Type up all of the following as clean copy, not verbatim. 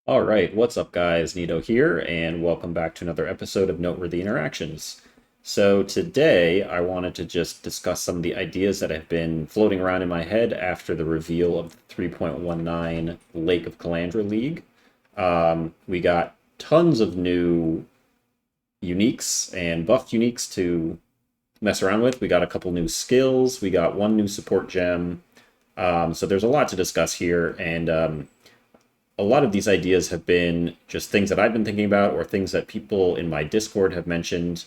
All right, what's up, guys? Nito here, and welcome back to another episode of Noteworthy Interactions. So, today I wanted to just discuss some of the ideas that have been floating around in my head after the reveal of the 3.19 Lake of Calandra League. We got tons of new uniques and buffed uniques to mess around with. We got a couple new skills, we got one new support gem. So, there's a lot to discuss here, and a lot of these ideas have been just things that I've been thinking about or things that people in my Discord have mentioned,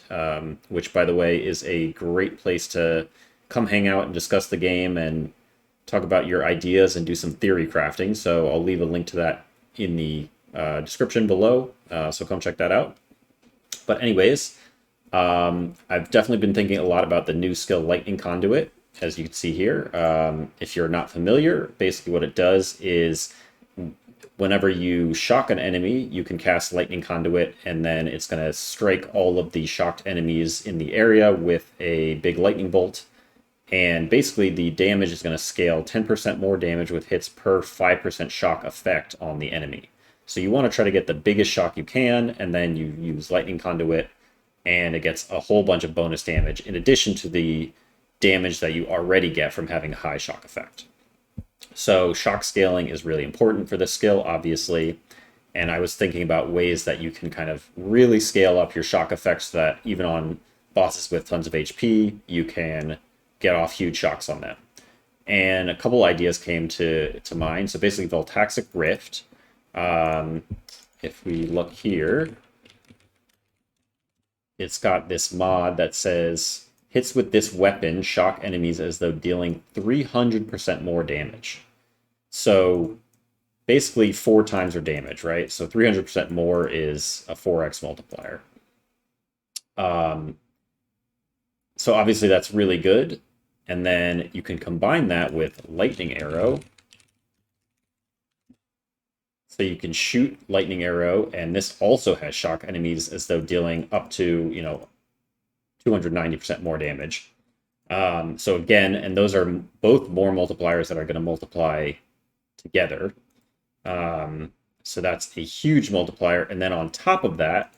which, by the way, is a great place to come hang out and discuss the game and talk about your ideas and do some theory crafting. So I'll leave a link to that in the description below. So come check that out. But, anyways, I've definitely been thinking a lot about the new skill Lightning Conduit, as you can see here. If you're not familiar, basically what it does is whenever you shock an enemy, you can cast Lightning Conduit, and then it's going to strike all of the shocked enemies in the area with a big lightning bolt. And basically, the damage is going to scale 10% more damage with hits per 5% shock effect on the enemy. So you want to try to get the biggest shock you can, and then you use Lightning Conduit, and it gets a whole bunch of bonus damage in addition to the damage that you already get from having a high shock effect. So shock scaling is really important for this skill, obviously. And I was thinking about ways that you can kind of really scale up your shock effects so that even on bosses with tons of HP, you can get off huge shocks on them. And a couple ideas came to mind. So basically, Voltaxic Rift. If we look here, it's got this mod that says hits with this weapon shock enemies as though dealing 300% more damage. So basically 4 times their damage, right? So 300% more is a 4x multiplier. Um, so obviously that's really good. And then you can combine that with Lightning Arrow. So you can shoot Lightning Arrow, and this also has shock enemies as though dealing up to, 290% more damage. So again, and those are both more multipliers that are going to multiply together. So that's a huge multiplier. And then on top of that,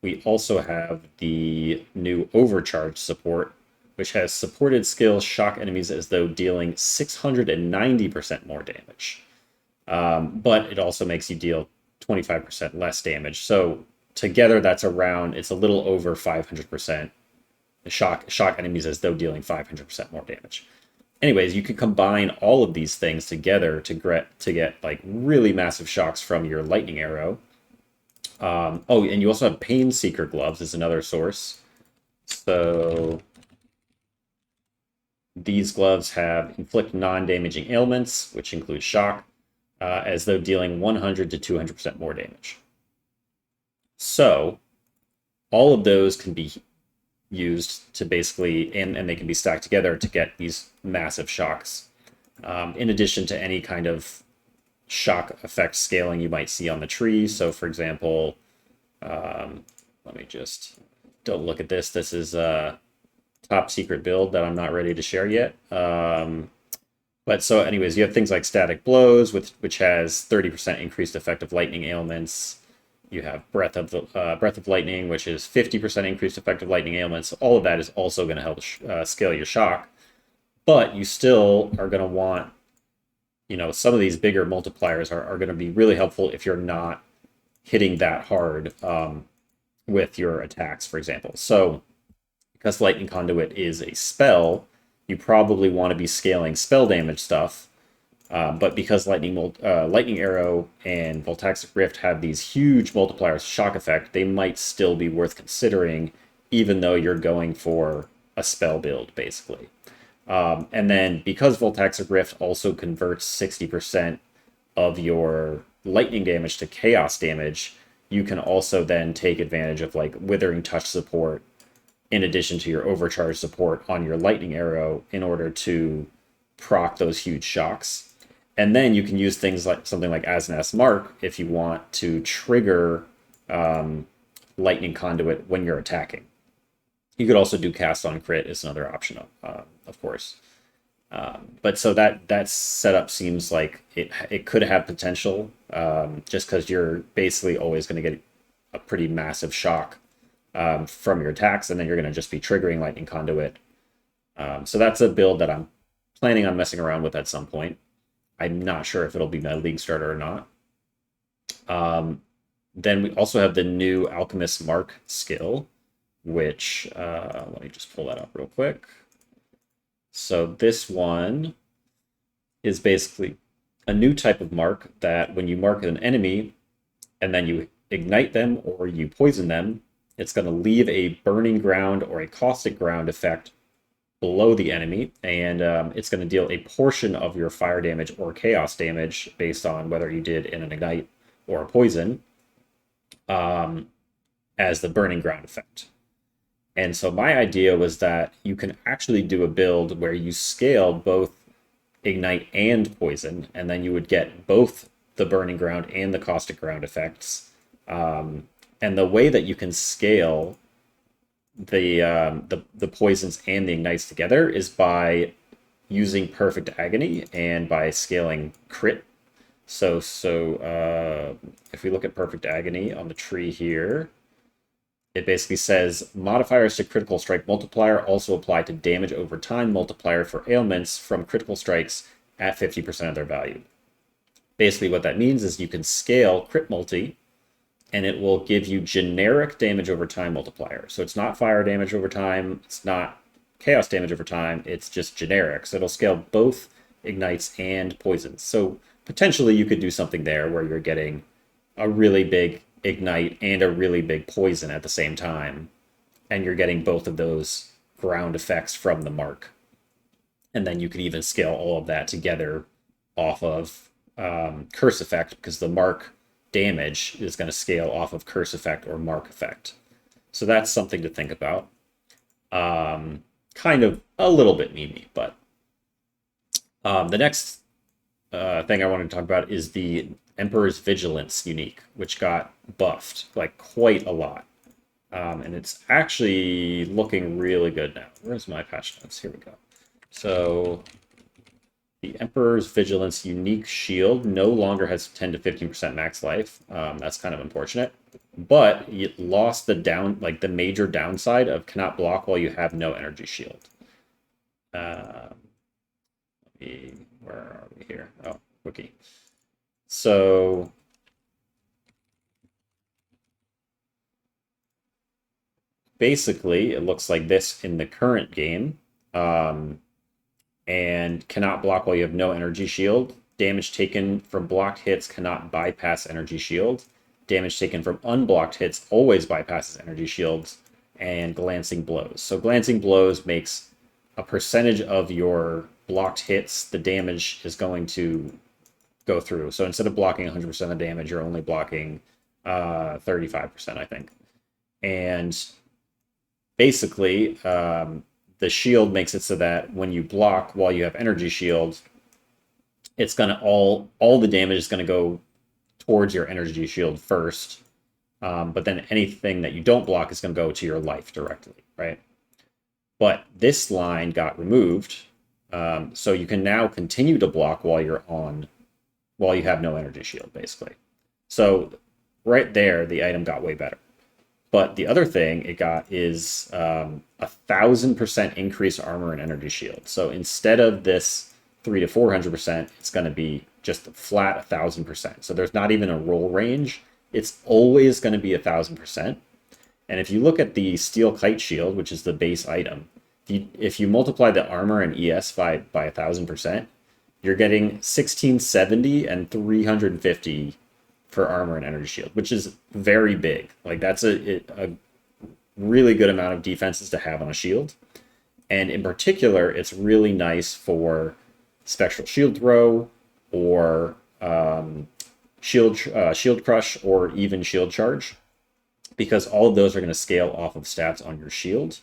we also have the new Overcharge support, which has supported skills shock enemies as though dealing 690% more damage. But it also makes you deal 25% less damage. So together, that's around, it's a little over 500%. Shock enemies as though dealing 500% more damage. Anyways, you can combine all of these things together to get like really massive shocks from your Lightning Arrow. Oh, and you also have Pain Seeker Gloves is another source. So these gloves have inflict non-damaging ailments, which include shock, as though dealing 100 to 200% more damage. So all of those can be used to basically, and they can be stacked together to get these massive shocks. In addition to any kind of shock effect scaling you might see on the tree. So for example, let me just, don't look at this. This is a top secret build that I'm not ready to share yet. But so anyways, you have things like Static Blows, which has 30% increased effect of lightning ailments. You have Breath of Lightning, which is 50% increased effective lightning ailments. All of that is also going to help scale your shock. But you still are going to want, some of these bigger multipliers are going to be really helpful if you're not hitting that hard with your attacks, for example. So because Lightning Conduit is a spell, you probably want to be scaling spell damage stuff. But because Lightning Arrow and Voltaxic Rift have these huge multipliers shock effect, they might still be worth considering, even though you're going for a spell build, basically. And then because Voltaxic Rift also converts 60% of your lightning damage to chaos damage, you can also then take advantage of like Withering Touch support in addition to your Overcharge support on your Lightning Arrow in order to proc those huge shocks. And then you can use things like something like Asneth's Mark if you want to trigger Lightning Conduit when you're attacking. You could also do Cast on Crit is another option, of course. But so that setup seems like it could have potential, just because you're basically always going to get a pretty massive shock from your attacks, and then you're going to just be triggering Lightning Conduit. So that's a build that I'm planning on messing around with at some point. I'm not sure if it'll be my league starter or not. Then we also have the new Alchemist Mark skill, which let me just pull that up real quick. So this one is basically a new type of mark that when you mark an enemy and then you ignite them or you poison them, it's going to leave a burning ground or a caustic ground effect below the enemy, and it's going to deal a portion of your fire damage or chaos damage based on whether you did in an ignite or a poison, as the burning ground effect. And so my idea was that you can actually do a build where you scale both ignite and poison, and then you would get both the burning ground and the caustic ground effects. And the way that you can scale the poisons and the ignites together is by using perfect agony and by scaling crit. So if we look at perfect agony on the tree here, it basically says modifiers to critical strike multiplier also apply to damage over time multiplier for ailments from critical strikes at 50% of their value. Basically what that means is you can scale crit multi and it will give you generic damage over time multiplier. So it's not fire damage over time, it's not chaos damage over time, it's just generic. So it'll scale both ignites and poisons. So potentially you could do something there where you're getting a really big ignite and a really big poison at the same time, and you're getting both of those ground effects from the mark. And then you could even scale all of that together off of curse effect, because the mark damage is going to scale off of curse effect or mark effect. So that's something to think about. Kind of a little bit memey, but the next thing I want to talk about is the Emperor's Vigilance unique, which got buffed like quite a lot. And it's actually looking really good now. Where's my patch notes? Here we go. So the Emperor's Vigilance unique shield no longer has 10 to 15% max life. That's kind of unfortunate. But it lost the major downside of cannot block while you have no energy shield. Where are we here? Oh, wiki. So basically, it looks like this in the current game. And cannot block while you have no energy shield. Damage taken from blocked hits cannot bypass energy shield. Damage taken from unblocked hits always bypasses energy shields. And glancing blows. So glancing blows makes a percentage of your blocked hits, the damage is going to go through. So instead of blocking 100% of the damage, you're only blocking 35%, I think. And basically, the shield makes it so that when you block while you have energy shield, it's gonna all the damage is gonna go towards your energy shield first. But then anything that you don't block is gonna go to your life directly, right? But this line got removed, so you can now continue to block while you have no energy shield, basically. So right there, the item got way better. But the other thing it got is 1,000% increased armor and energy shield. So instead of this 300 to 400%, it's going to be just flat 1,000%. So there's not even a roll range. It's always going to be 1,000%. And if you look at the steel kite shield, which is the base item, if you multiply the armor and ES by 1,000%, you're getting 1670 and 350 for armor and energy shield, which is very big. Like that's a really good amount of defenses to have on a shield. And in particular, it's really nice for spectral shield throw or shield crush or even shield charge, because all of those are going to scale off of stats on your shield.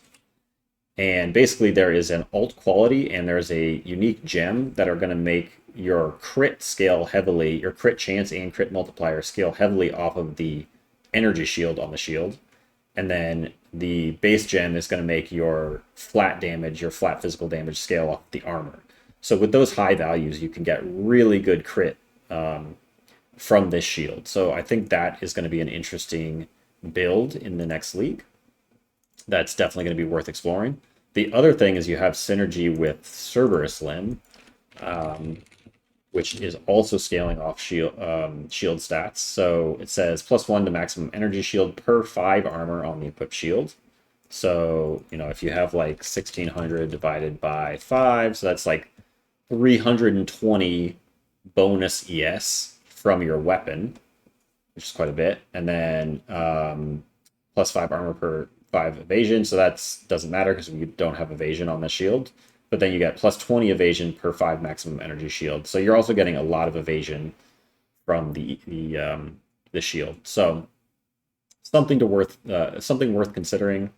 And basically there is an alt quality and there's a unique gem that are going to make your crit scale heavily, your crit chance and crit multiplier scale heavily off of the energy shield on the shield. And then the base gem is going to make your flat damage, your flat physical damage scale off the armor. So with those high values, you can get really good crit from this shield. So I think that is going to be an interesting build in the next league. That's definitely going to be worth exploring. The other thing is you have synergy with Cerberus Limb, which is also scaling off shield stats. So it says +1 to maximum energy shield per 5 armor on the equipped shield. So, if you have like 1600 divided by 5, so that's like 320 bonus ES from your weapon, which is quite a bit. And then +5 armor per 5 evasion. So that doesn't matter because you don't have evasion on the shield. But then you get +20 evasion per 5 maximum energy shield. So you're also getting a lot of evasion from the shield. So something worth considering.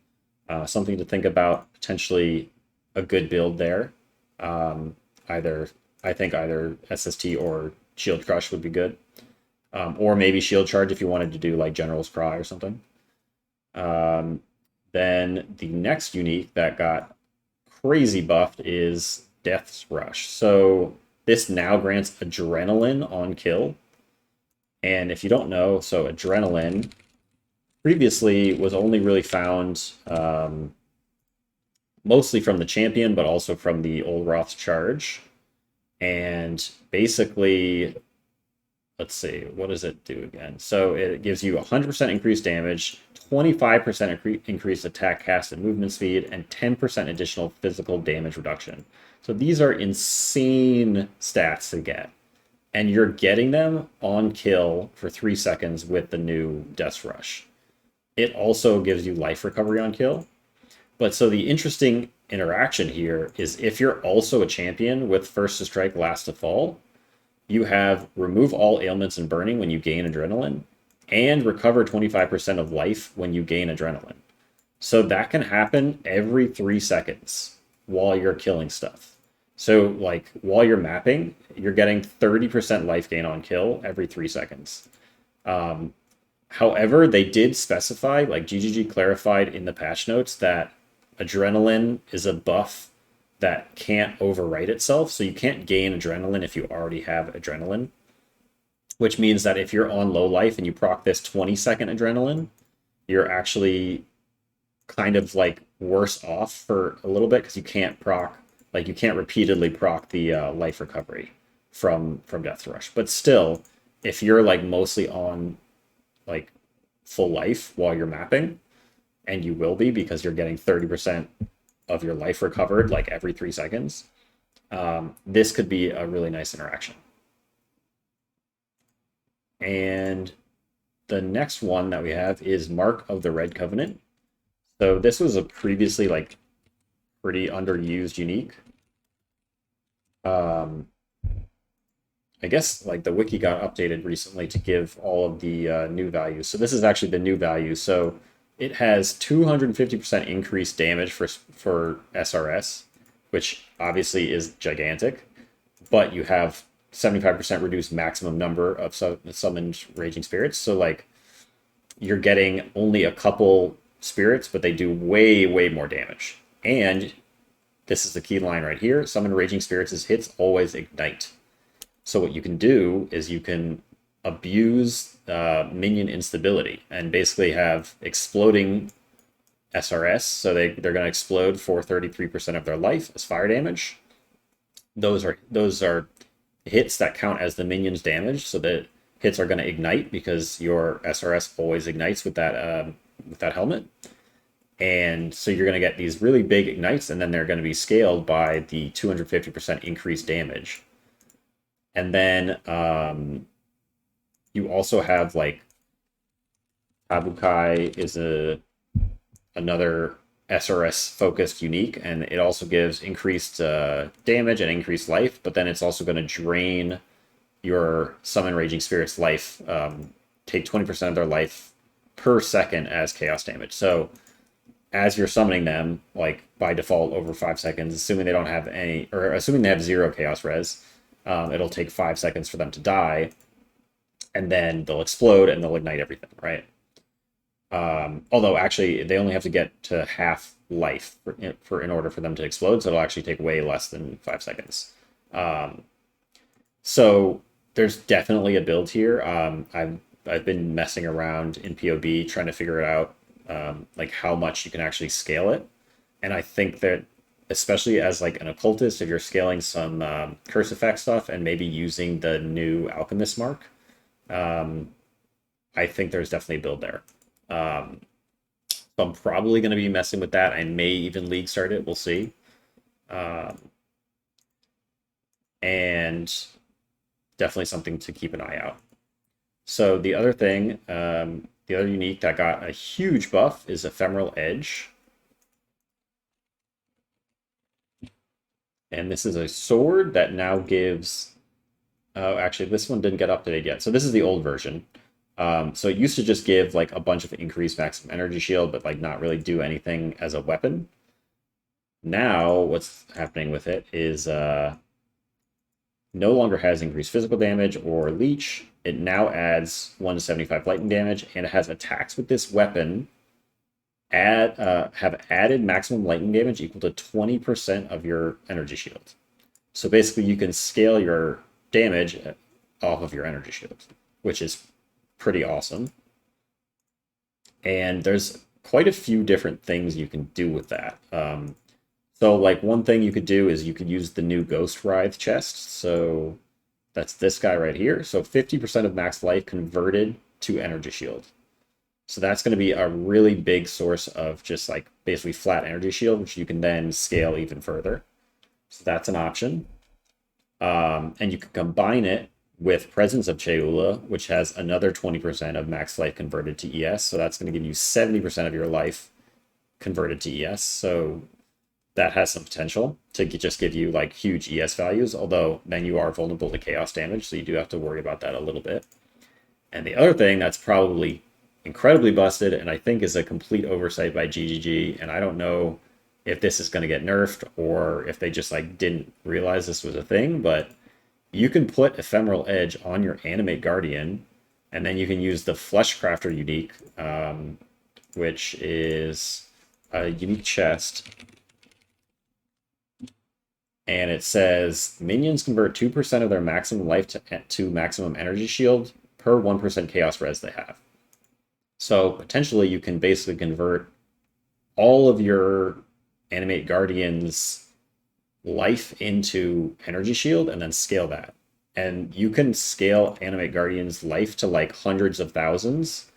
Something to think about, potentially a good build there. I think either SST or Shield Crush would be good. Or maybe Shield Charge if you wanted to do like General's Cry or something. Then the next unique that got crazy buffed is Death's Rush. So this now grants Adrenaline on kill. And if you don't know, so Adrenaline previously was only really found mostly from the champion, but also from the Olroth's Charge. And basically, let's see, what does it do again? So it gives you 100% increased damage, 25% increased attack, cast, and movement speed, and 10% additional physical damage reduction. So these are insane stats to get. And you're getting them on kill for 3 seconds with the new Death Rush. It also gives you life recovery on kill. But so the interesting interaction here is if you're also a champion with First to Strike, Last to Fall, you have remove all ailments and burning when you gain adrenaline, and recover 25% of life when you gain adrenaline. So that can happen every 3 seconds while you're killing stuff. So like while you're mapping, you're getting 30% life gain on kill every 3 seconds. However, they did specify, like GGG clarified in the patch notes, that adrenaline is a buff that can't overwrite itself. So you can't gain adrenaline if you already have adrenaline, which means that if you're on low life and you proc this 20-second adrenaline, you're actually kind of like worse off for a little bit because you can't repeatedly proc the life recovery from Death Rush. But still, if you're like mostly on like full life while you're mapping, and you will be because you're getting 30% of your life recovered like every 3 seconds, this could be a really nice interaction. And the next one that we have is Mark of the Red Covenant. So this was a previously like pretty underused unique. I guess like the wiki got updated recently to give all of the new values. So this is actually the new value. So it has 250% increased damage for SRS, which obviously is gigantic, but you have 75% reduced maximum number of summoned Raging Spirits. So like you're getting only a couple spirits, but they do way, way more damage. And this is the key line right here. Summon Raging Spirits' hits always ignite. So what you can do is you can abuse minion instability and basically have exploding SRS. So they're going to explode for 33% of their life as fire damage. Those are hits that count as the minion's damage. So the hits are going to ignite because your SRS always ignites with that helmet. And so you're going to get these really big ignites, and then they're going to be scaled by the 250% increased damage. And then you also have like Tabukai is another SRS focused unique, and it also gives increased damage and increased life, but then it's also going to drain your Summon Raging Spirits life, take 20% of their life per second as chaos damage. So as you're summoning them, like by default over 5 seconds, assuming they don't have any, or assuming they have 0 chaos res, it'll take 5 seconds for them to die, and then they'll explode and they'll ignite everything, right? Although actually they only have to get to half life in order for them to explode, so it'll actually take way less than 5 seconds. So there's definitely a build here. I've been messing around in POB trying to figure out like how much you can actually scale it, and I think that especially as like an occultist, if you're scaling some curse effect stuff and maybe using the new Alchemist mark, I think there's definitely a build there. So I'm probably going to be messing with that. I may even league start it. We'll see. And definitely something to keep an eye out. So the other thing, the other unique that got a huge buff is Ephemeral Edge. And this is a sword that now gives... Oh, actually, this one didn't get updated yet. So this is the old version. So it used to just give like a bunch of increased maximum energy shield, but like not really do anything as a weapon. Now what's happening with it is no longer has increased physical damage or leech. It now adds 1 to 75 lightning damage, and it has attacks with this weapon have added maximum lightning damage equal to 20% of your energy shield. So basically you can scale your damage off of your energy shield, which is pretty awesome. And there's quite a few different things you can do with that. So like one thing you could do is you could use the new Ghost Writhe chest. So that's this guy right here. So 50% of max life converted to energy shield. So that's going to be a really big source of just like basically flat energy shield, which you can then scale even further. So that's an option. And you can combine it with Presence of Cheula, which has another 20% of max life converted to ES. So that's going to give you 70% of your life converted to ES. So that has some potential to just give you like huge ES values, although then you are vulnerable to chaos damage. So you do have to worry about that a little bit. And the other thing that's probably incredibly busted, and I think is a complete oversight by GGG, and I don't know if this is going to get nerfed or if they just like didn't realize this was a thing, but you can put Ephemeral Edge on your Animate Guardian, and then you can use the Fleshcrafter unique, which is a unique chest, and it says minions convert 2% of their maximum life to maximum energy shield per 1% chaos res they have. So potentially you can basically convert all of your Animate Guardian's life into energy shield and then scale that. And you can scale Animate Guardian's life to like hundreds of thousands.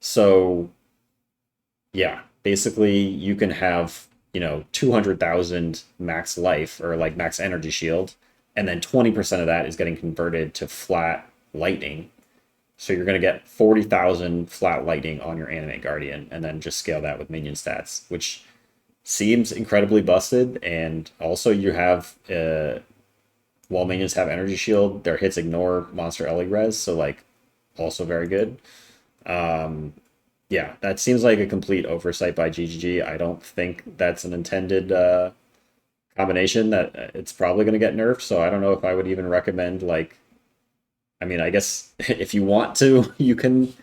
So yeah, basically you can have, 200,000 max life or like max energy shield, and then 20% of that is getting converted to flat lightning. So you're going to get 40,000 flat lightning on your Animate Guardian, and then just scale that with minion stats, which seems incredibly busted. And also you have, while minions have energy shield, their hits ignore monster LE res, so like also very good. Yeah, that seems like a complete oversight by GGG. I don't think that's an intended combination, that it's probably going to get nerfed, so I don't know if I would even recommend like... I mean, I guess if you want to, you can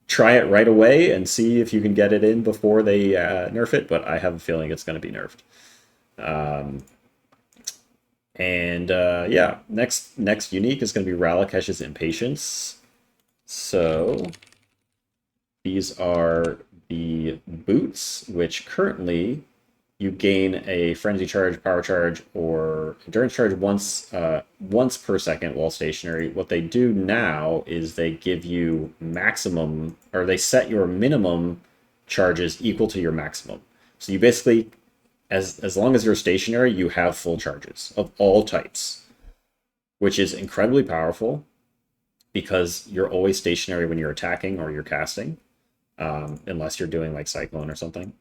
try it right away and see if you can get it in before they nerf it, but I have a feeling it's going to be nerfed. Yeah, next unique is going to be Ralakesh's Impatience. So these are the boots, which currently you gain a frenzy charge, power charge, or endurance charge once per second while stationary. What they do now is they give you maximum, or they set your minimum charges equal to your maximum. So you basically, as long as you're stationary, you have full charges of all types, which is incredibly powerful because you're always stationary when you're attacking or you're casting, unless you're doing like Cyclone or something.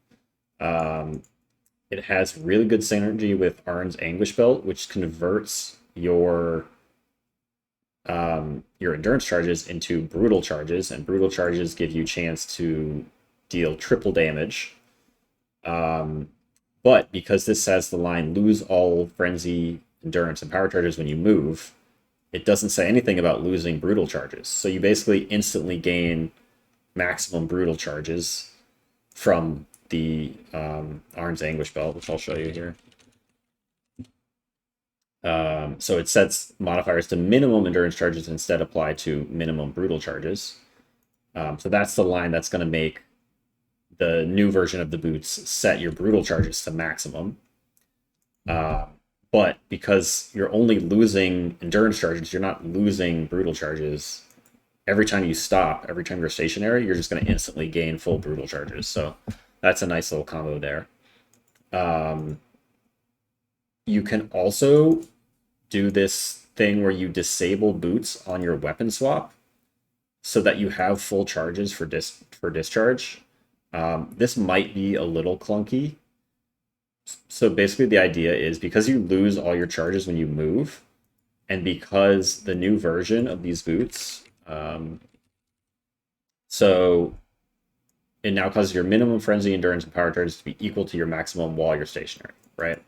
It has really good synergy with Arn's Anguish Belt, which converts your endurance charges into brutal charges, and brutal charges give you a chance to deal triple damage. But because this has the line lose all frenzy, endurance, and power charges when you move, it doesn't say anything about losing brutal charges. So you basically instantly gain maximum brutal charges from the Arn's Anguish Belt, which I'll show you here. So it sets modifiers to minimum endurance charges instead apply to minimum brutal charges. So that's the line that's going to make the new version of the boots set your brutal charges to maximum. But because you're only losing endurance charges, you're not losing brutal charges. Every time you stop, every time you're stationary, you're just going to instantly gain full brutal charges. So that's a nice little combo there. You can also do this thing where you disable boots on your weapon swap so that you have full charges for discharge. This might be a little clunky. So basically the idea is because you lose all your charges when you move, and because the new version of these boots, so it now causes your minimum frenzy, endurance, and power charges to be equal to your maximum while you're stationary, right?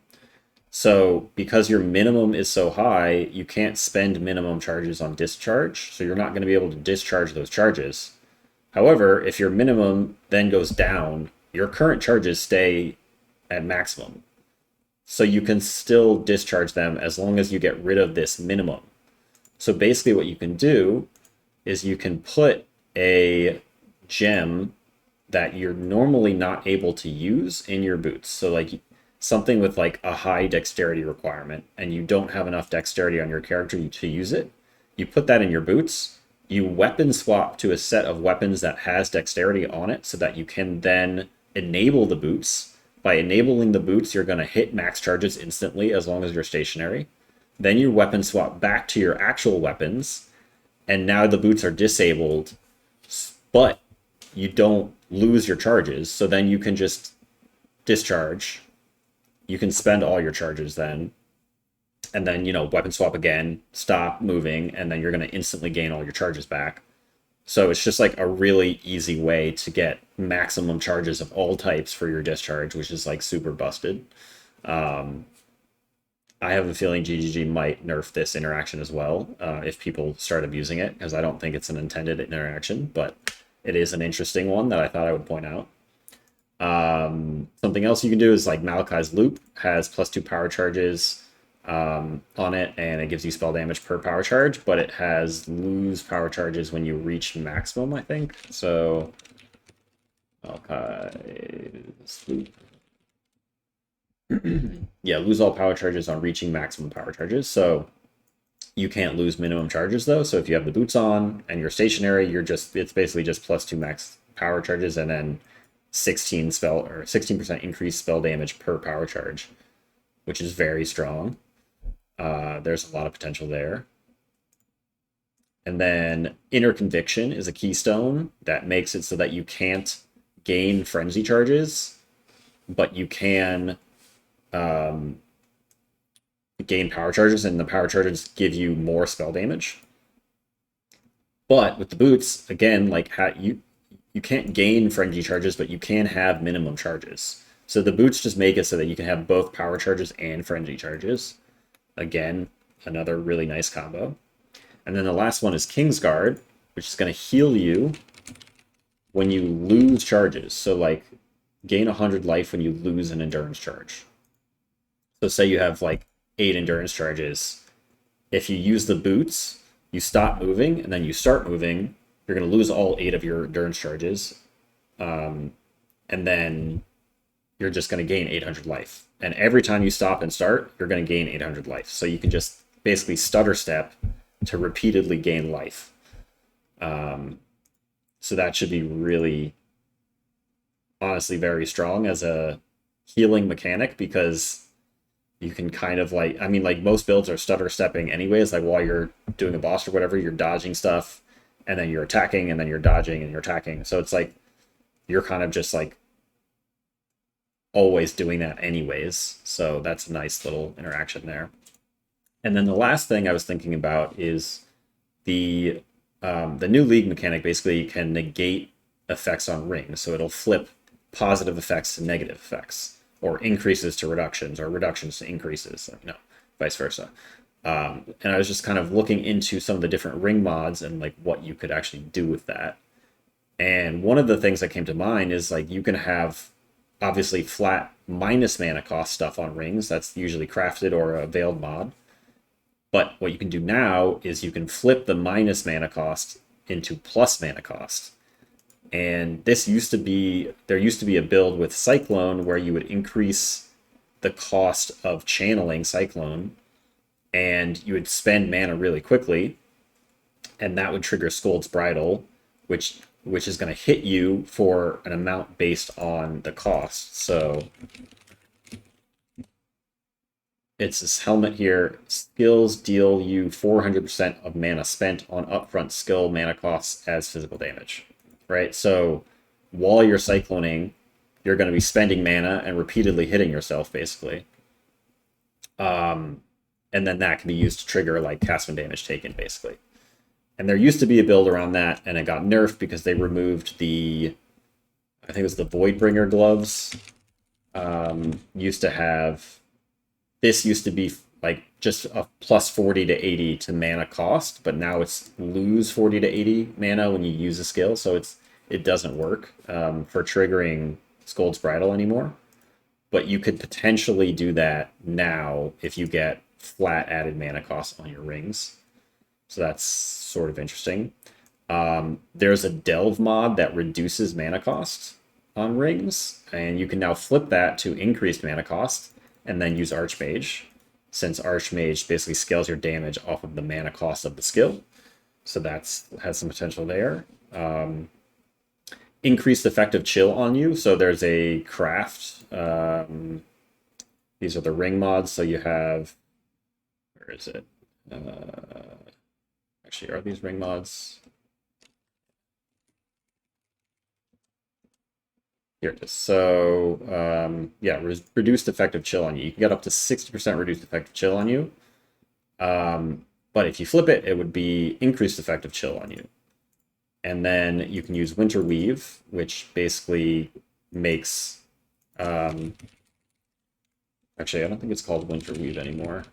So because your minimum is so high, you can't spend minimum charges on discharge, so you're not going to be able to discharge those charges. However, if your minimum then goes down, your current charges stay at maximum. So you can still discharge them as long as you get rid of this minimum. So basically what you can do is you can put a gem that you're normally not able to use in your boots. So like something with like a high dexterity requirement and you don't have enough dexterity on your character to use it, you put that in your boots, you weapon swap to a set of weapons that has dexterity on it so that you can then enable the boots. By enabling the boots, you're going to hit max charges instantly as long as you're stationary. Then you weapon swap back to your actual weapons, and now the boots are disabled, but you don't lose your charges, so then you can just discharge. You can spend all your charges then, and then, weapon swap again, stop moving, and then you're going to instantly gain all your charges back. So it's just like a really easy way to get maximum charges of all types for your discharge, which is like super busted. I have a feeling GGG might nerf this interaction as well if people start abusing it, because I don't think it's an intended interaction, but it is an interesting one that I thought I would point out. Something else you can do is like Malachi's Loop has +2 power charges on it, and it gives you spell damage per power charge, but it has lose power charges when you reach maximum, I think. So Malachi's Loop. Yeah, lose all power charges on reaching maximum power charges. So you can't lose minimum charges though. So if you have the boots on and you're stationary, it's basically just +2 max power charges and then 16% increased spell damage per power charge, which is very strong. There's a lot of potential there. And then Inner Conviction is a keystone that makes it so that you can't gain frenzy charges, but you can gain power charges, and the power charges give you more spell damage. But with the boots, again, like you can't gain frenzy charges, but you can have minimum charges. So the boots just make it so that you can have both power charges and frenzy charges. Again, another really nice combo. And then the last one is Kingsguard, which is going to heal you when you lose charges. So like gain 100 life when you lose an endurance charge. So say you have like 8 endurance charges. If you use the boots, you stop moving and then you start moving, you're going to lose all 8 of your endurance charges. And then you're just going to gain 800 life. And every time you stop and start, you're going to gain 800 life. So you can just basically stutter step to repeatedly gain life. So that should be really, honestly, very strong as a healing mechanic, because you can kind of like, I mean, like most builds are stutter stepping anyways, like while you're doing a boss or whatever, you're dodging stuff and then you're attacking and then you're dodging and you're attacking. So it's like, you're kind of just like always doing that anyways. So that's a nice little interaction there. And then the last thing I was thinking about is the new league mechanic basically can negate effects on rings. So it'll flip positive effects to negative effects, or increases to reductions, or reductions to increases, vice versa. And I was just kind of looking into some of the different ring mods and like what you could actually do with that. And one of the things that came to mind is like you can have obviously flat minus mana cost stuff on rings. That's usually crafted or a veiled mod. But what you can do now is you can flip the minus mana cost into plus mana cost. And this used to be, there used to be a build with Cyclone where you would increase the cost of channeling Cyclone and you would spend mana really quickly, and that would trigger Scold's Bridle, which is going to hit you for an amount based on the cost. So it's this helmet here. Skills deal you 400% of mana spent on upfront skill mana costs as physical damage, right? So while you're cycloning, you're going to be spending mana and repeatedly hitting yourself, basically. And then that can be used to trigger like cast when damage taken, basically. And there used to be a build around that, and it got nerfed because they removed the, I think it was the Voidbringer Gloves. Used to have, this used to be like just a plus 40 to 80 to mana cost, but now it's lose 40 to 80 mana when you use a skill, so it doesn't work for triggering Scold's Bridle anymore. But you could potentially do that now if you get flat added mana cost on your rings. So that's sort of interesting. There's a Delve mod that reduces mana cost on rings, and you can now flip that to increased mana cost and then use Archmage, since Archmage basically scales your damage off of the mana cost of the skill. So that's has some potential there. Increased effective chill on you. So there's a craft. These are the ring mods. So you have, where is it? Actually, are these ring mods? Here it is. So, yeah, reduced effective chill on you. You can get up to 60% reduced effective chill on you. But if you flip it, it would be increased effective chill on you. And then you can use Winter Weave, which basically makes... actually, I don't think it's called Winter Weave anymore.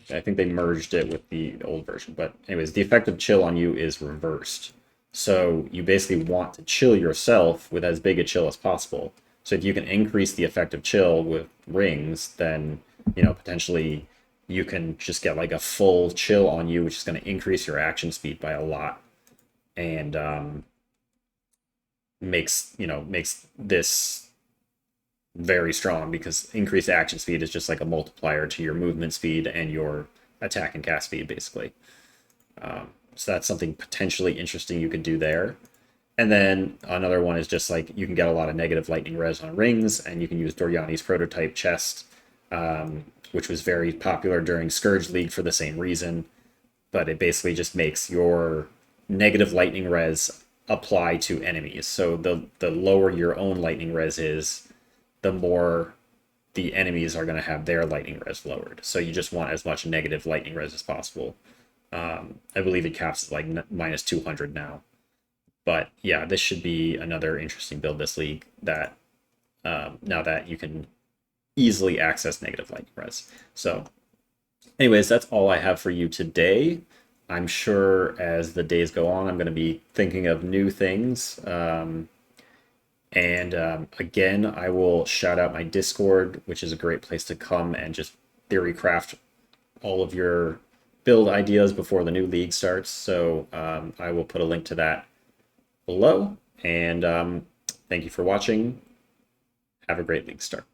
I think they merged it with the old version. But anyways, the effective chill on you is reversed. So you basically want to chill yourself with as big a chill as possible. So if you can increase the effective chill with rings, then, you know, potentially you can just get like a full chill on you, which is going to increase your action speed by a lot. And makes this very strong, because increased action speed is just like a multiplier to your movement speed and your attack and cast speed, basically. So that's something potentially interesting you could do there. And then another one is just like you can get a lot of negative lightning res on rings, and you can use Doriani's prototype chest, which was very popular during Scourge League for the same reason. But it basically just makes your negative lightning res apply to enemies. So the lower your own lightning res is, the more the enemies are going to have their lightning res lowered. So you just want as much negative lightning res as possible. I believe it caps at like minus 200 now. But yeah, this should be another interesting build this league, that now that you can easily access negative lightning res. So anyways, that's all I have for you today. I'm sure as the days go on, I'm going to be thinking of new things. Again, I will shout out my Discord, which is a great place to come and just theory craft all of your build ideas before the new league starts. So I will put a link to that below. And thank you for watching. Have a great league start.